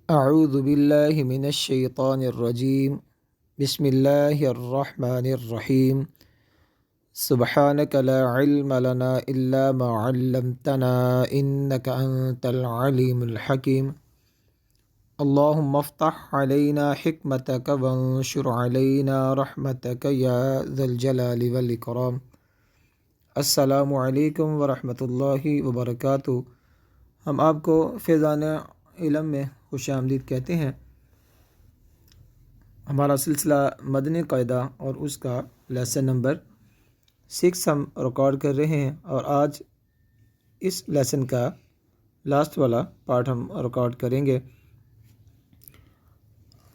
اعوذ باللہ من الشیطان الرجیم بسم اللہ الرحمن الرحیم سبحانک لا علم لنا الا ما علمتنا انک انت العلیم الحکیم اللہم افتح علینا حکمتک وانشر علینا رحمتک یا ذا الجلال والاکرام۔ السلام علیکم ورحمۃ اللہ وبرکاتہ۔ ہم آپ کو فیضان علم میں خوش آمدید کہتے ہیں۔ ہمارا سلسلہ مدنی قاعدہ اور اس کا لیسن نمبر 6 ہم ریکارڈ کر رہے ہیں، اور آج اس لیسن کا لاسٹ والا پارٹ ہم ریکارڈ کریں گے۔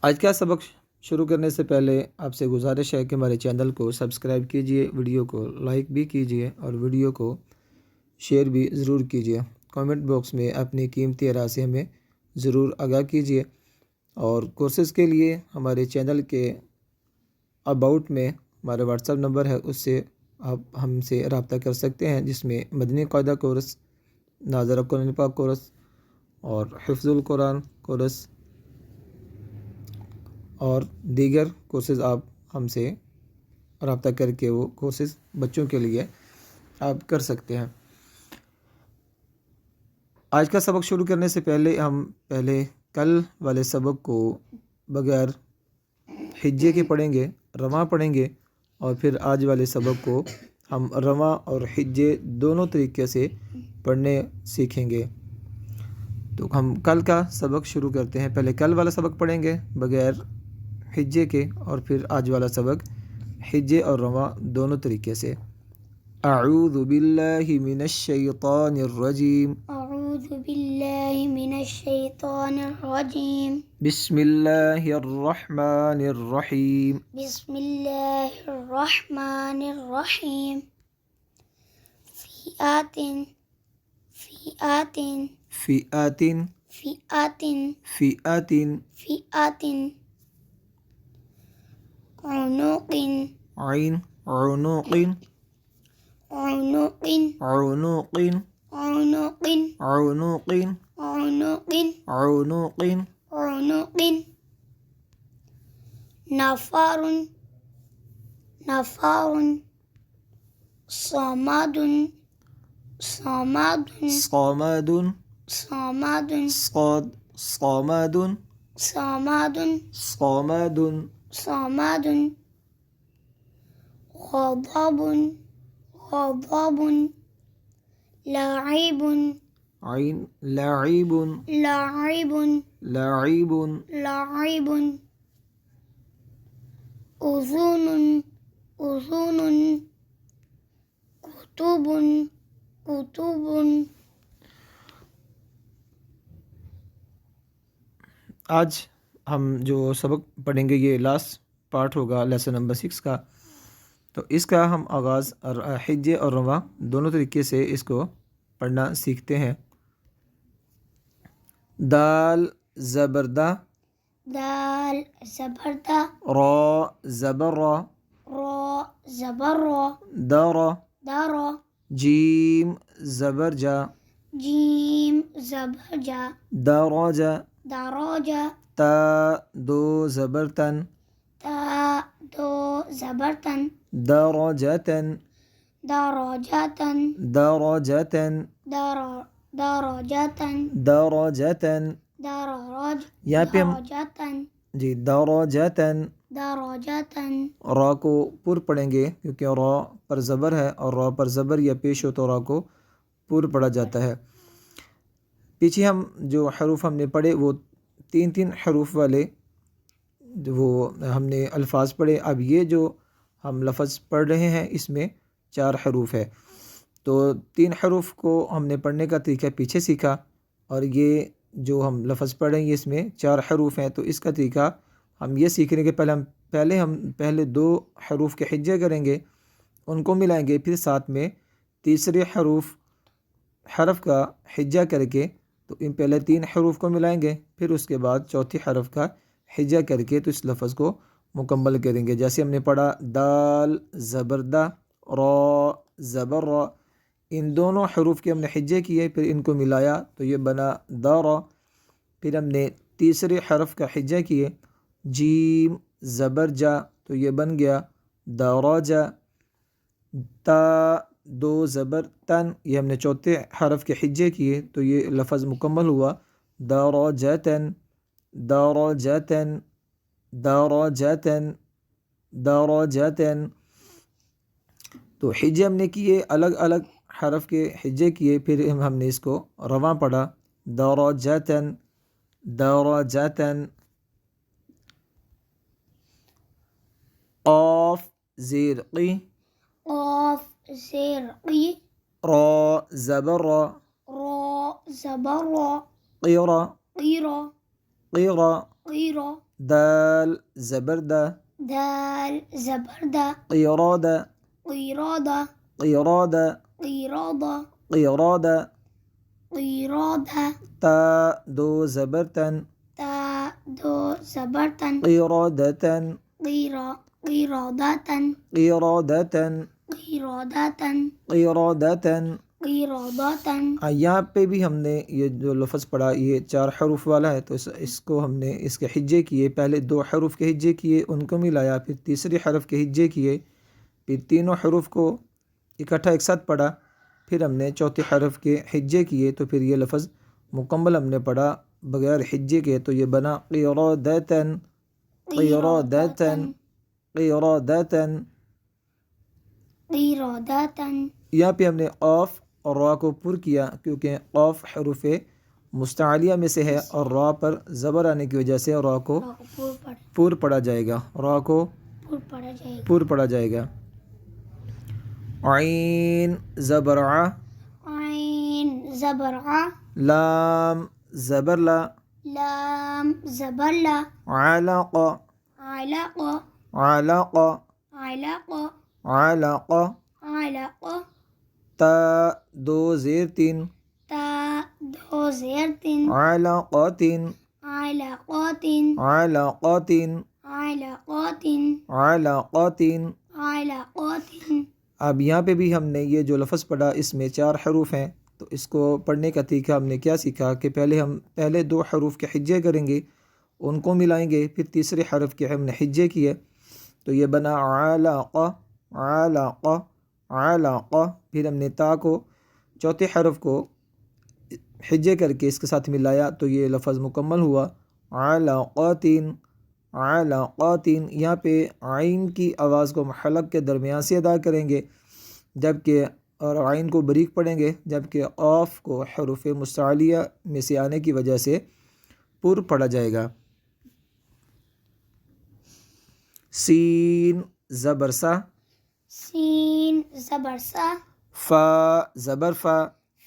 آج کا سبق شروع کرنے سے پہلے آپ سے گزارش ہے کہ ہمارے چینل کو سبسکرائب کیجئے، ویڈیو کو لائک بھی کیجئے اور ویڈیو کو شیئر بھی ضرور کیجئے۔ کامنٹ باکس میں اپنی قیمتی آراء سے ہمیں ضرور آگاہ کیجئے، اور کورسز کے لیے ہمارے چینل کے اباؤٹ میں ہمارا واٹس ایپ نمبر ہے، اس سے آپ ہم سے رابطہ کر سکتے ہیں، جس میں مدنی قاعدہ کورس، ناظرہ قرآن پاک کورس اور حفظ القرآن کورس اور دیگر کورسز آپ ہم سے رابطہ کر کے وہ کورسز بچوں کے لیے آپ کر سکتے ہیں۔ آج کا سبق شروع کرنے سے پہلے ہم کل والے سبق کو بغیر حجے کے پڑھیں گے، رواں پڑھیں گے، اور پھر آج والے سبق کو ہم رواں اور حجے دونوں طریقے سے پڑھنے سیکھیں گے۔ تو ہم کل کا سبق شروع کرتے ہیں۔ پہلے کل والا سبق پڑھیں گے بغیر حجے کے، اور پھر آج والا سبق حجے اور رواں دونوں طریقے سے۔ اعوذ باللہ من الشیطان الرجیم، اعوذ باللہ من الشیطان الرجیم، بسم اللہ الرحمن الرحیم، بسم اللہ الرحمن الرحیم۔ فئات فئات فئات فئات فئات فئات عنق عین عنوق عنق عنوق عنق عنوق عنق عنوق عنق نفر نفر صمد صمد صمد صمد صاد صمد صمد صمد صمد غضب غضب لاعب عین لعیب لاعب لعیب لاعب أذن أذن كتب كتب۔ آج ہم جو سبق پڑھیں گے یہ لاسٹ پارٹ ہوگا لیسن نمبر 6 کا۔ تو اس کا ہم آغاز حجے اور رواں دونوں طریقے سے اس کو پڑھنا سیکھتے ہیں۔ دال زبردہ، دال زبردہ، را زبر را، را زبر را، دار دار، جیم زبر جا، جیم زبر جا، دراج دراج، تا دو زبرتن، تا دو زبرتن، درجتن دراجتن، درجتن دراجتن، درجتن۔ دراج یہاں پہ ہم دراجتن، جی درجتن دراجتن، را کو پر پڑھیں گے، کیونکہ را پر زبر ہے، اور را پر زبر یا پیش ہو تو را کو پر پڑھا جاتا ہے۔ پیچھے ہم جو حروف ہم نے پڑھے وہ 3 حروف والے وہ ہم نے الفاظ پڑھے۔ اب یہ جو ہم لفظ پڑھ رہے ہیں اس میں 4 حروف ہے، تو 3 حروف کو ہم نے پڑھنے کا طریقہ پیچھے سیکھا، اور یہ جو ہم لفظ پڑھ رہے ہیں اس میں 4 حروف ہیں، تو اس کا طریقہ ہم یہ سیکھنے کے پہلے 2 حروف کے حجے کریں گے، ان کو ملائیں گے، پھر ساتھ میں تیسرے حرف کا حجہ کر کے، تو ان پہلے 3 حروف کو ملائیں گے، پھر اس کے بعد چوتھی حرف کا حجہ کر کے تو اس لفظ کو مکمل کریں گے۔ جیسے ہم نے پڑھا دال زبردہ، را زبر را، ان دونوں حروف کے ہم نے حجے کیے، پھر ان کو ملایا تو یہ بنا دارا۔ پھر ہم نے تیسرے حرف کا حجہ کیے، جیم زبر جا تو یہ بن گیا دراجہ، تا دو زبر تن، یہ ہم نے چوتھے حرف کے حجے کیے تو یہ لفظ مکمل ہوا دراجتن، دراجتن، دراجتن، دراجتن۔ تو حجے ہم نے کیے، الگ الگ حرف کے حجے کیے، پھر ہم نے اس کو رواں پڑھا دراجتن، دراجتن۔ قاف زیر قی، قاف زیر قی، را زبر را، را زبر را، قیرا قیرا، قیرا، قیرا، دال زبر دا، دال زبر دا، قیرادہ، قیرادہ، قیرادہ، قیرادہ، قیرادہ، قیرادہ، تا دو زبر تن، تا دو زبر تن، قیرادتن، قیرا، قیرادتن، قیرادتن، قیرادتن، قیرادتن۔ قیرادتن۔ یہاں پہ بھی ہم نے یہ جو لفظ پڑھا یہ 4 حروف والا ہے، تو اس کو ہم نے اس کے حجے کیے، پہلے 2 حروف کے حجے کیے، ان کو ملایا، پھر تیسرے حرف کے حجے کیے، پھر تینوں حروف کو اکٹھا ایک ساتھ پڑھا، پھر ہم نے چوتھے حرف کے حجے کیے، تو پھر یہ لفظ مکمل ہم نے پڑھا بغیر حجے کے، تو یہ بنا قیرادتن، قیرادتن، قیرادتن۔ قیرادتن۔ یہاں پہ ہم نے قاف اور را کو پر کیا، کیونکہ قاف حروف مستعلیہ میں سے ہے اور را پر زبر آنے کی وجہ سے را کو پر پڑھا جائے گا، را کو پر پڑھا جائے گا۔ عین زبر ع، عین زبر ع، لام زبر لا، لام زبر لا، علق، علق، علق، علق، علق، علق، تا دو زیر تین، تا دو زیر تین، علقات، علقات، علقات، علقات، علقات۔ علقات۔ اب یہاں پہ بھی ہم نے یہ جو لفظ پڑھا اس میں 4 حروف ہیں، تو اس کو پڑھنے کا طریقہ ہم نے کیا سیکھا کہ پہلے 2 حروف کے حجے کریں گے، ان کو ملائیں گے، پھر تیسرے حرف کے ہم نے حجے کیے، تو یہ بنا علق، علق، علق، پھر ہم نے تا کو چوتھے حرف کو حجے کر کے اس کے ساتھ ملایا، تو یہ لفظ مکمل ہوا علقات، علقات۔ یہاں پہ عین کی آواز کو حلق کے درمیان سے ادا کریں گے، جبکہ اور عین کو بریک پڑھیں گے، جبکہ قاف کو حروف مستعلیہ میں سے آنے کی وجہ سے پر پڑھا جائے گا۔ سین زبر سا، سین زبر سا، فا زبر فا،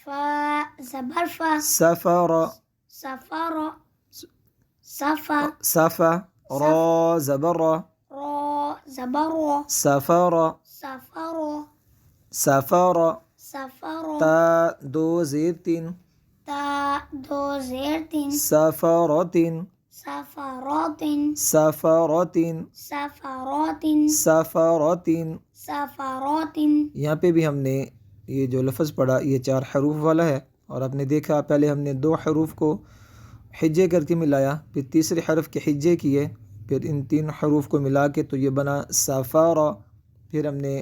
فا زبر فا، سفر، سفر، صفا، صفا، را زبر را، را زبر را، سفر، سفر، سفر، سفر، تا دو زیر تین، تا دو زیر تین، سفرات، سفرات، سفرات، سفرات، سفرات۔ سفرات۔ یہاں پہ بھی ہم نے یہ جو لفظ پڑھا یہ 4 حروف والا ہے، اور آپ نے دیکھا پہلے ہم نے 2 حروف کو حجے کر کے ملایا، پھر تیسرے حرف کے حجے کیے، پھر ان 3 حروف کو ملا کے تو یہ بنا سفارہ، پھر ہم نے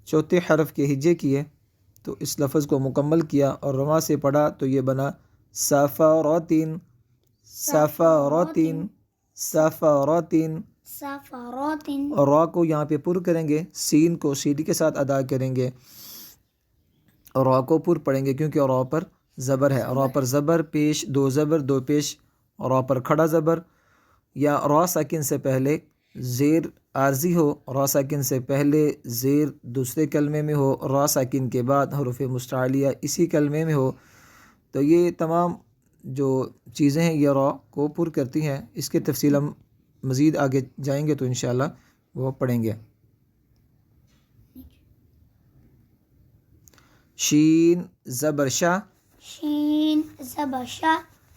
چوتھے حرف کے حجے کیے، تو اس لفظ کو مکمل کیا اور رواں سے پڑھا، تو یہ بنا سفاراتین، سفاراتین، سفاراتین۔ سفرات۔ اور را کو یہاں پہ پر کریں گے، سین کو سیدھی کے ساتھ ادا کریں گے، اور را کو پر پڑھیں گے کیونکہ را پر زبر ہے، را پر زبر پیش 2 زبر 2 پیش، را پر کھڑا زبر، یا را ساکن سے پہلے زیر عارضی ہو، را ساکن سے پہلے زیر دوسرے کلمے میں ہو، را ساکن کے بعد حروف مستعلیہ اسی کلمے میں ہو، تو یہ تمام جو چیزیں ہیں یہ را کو پر کرتی ہیں۔ اس کی تفصیل ہم مزید آگے جائیں گے تو انشاءاللہ وہ پڑھیں گے۔ شین زبر شا، شین زبر شا،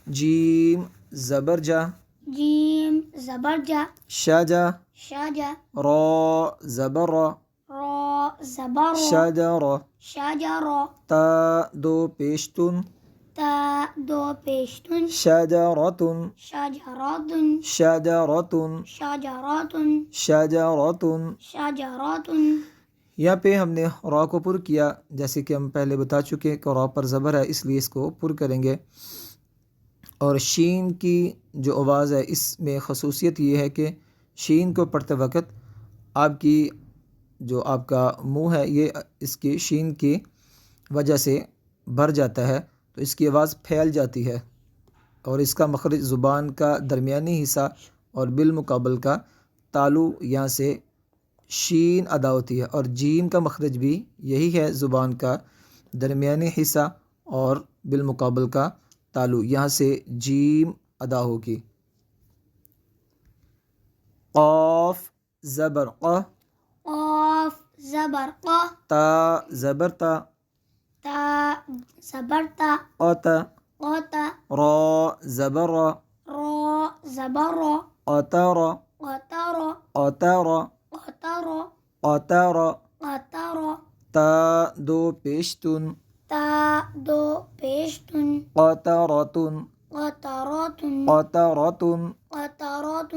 جیم زبر جا، جیم زبر جا، شجا، شجا، را زبر را، را زبر را، شجر، شجر، تا 2 پیشتن، تا دو پیشتن شجرة شجرات شجرة شجرات شجرة شجرات یہاں پہ ہم نے را کو پر کیا، جیسے کہ ہم پہلے بتا چکے کہ را پر زبر ہے اس لیے اس کو پر کریں گے۔ اور شین کی جو آواز ہے اس میں خصوصیت یہ ہے کہ شین کو پڑھتے وقت آپ کی جو آپ کا منہ ہے یہ اس کی شین کی وجہ سے بھر جاتا ہے، تو اس کی آواز پھیل جاتی ہے، اور اس کا مخرج زبان کا درمیانی حصہ اور بالمقابل کا تالو یہاں سے شین ادا ہوتی ہے، اور جیم کا مخرج بھی یہی ہے، زبان کا درمیانی حصہ اور بالمقابل کا تالو یہاں سے جیم ادا ہوگی۔ قاف زبر ق، قاف زبر ق تا زبر تا، تا زبر تا قط قط را زبر را، را زبر را قطر قطر قطر قطر قطر قطر تا دو پیشتن تا دو پیشتن قطرتن قطرات قطرتن قطرات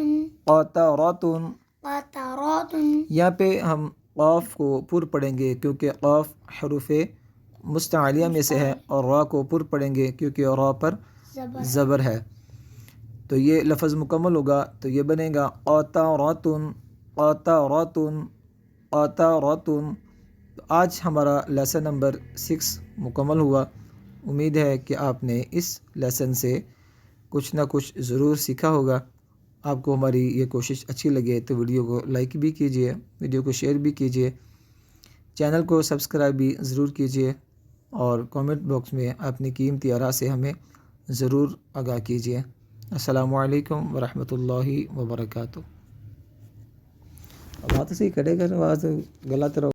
قطرتن۔ قطرات یہاں پہ ہم قاف کو پر پڑھیں گے کیونکہ قاف حروف مستعلیہ میں سے ہے، اور را کو پر پڑھیں گے کیونکہ را پر زبر زبر ہے، تو یہ لفظ مکمل ہوگا، تو یہ بنے گا قطرتن قطرتن قطرتن۔ آج ہمارا لیسن نمبر 6 مکمل ہوا۔ امید ہے کہ آپ نے اس لیسن سے کچھ نہ کچھ ضرور سیکھا ہوگا۔ آپ کو ہماری یہ کوشش اچھی لگے تو ویڈیو کو لائک بھی کیجیے، ویڈیو کو شیئر بھی کیجیے، چینل کو سبسکرائب بھی ضرور کیجیے، اور کامنٹ باکس میں اپنی قیمتی آراء سے ہمیں ضرور آگاہ کیجیے۔ السلام علیکم ورحمۃ اللہ وبرکاتہ۔ بات صحیح کرے گا، آواز غلط رہو۔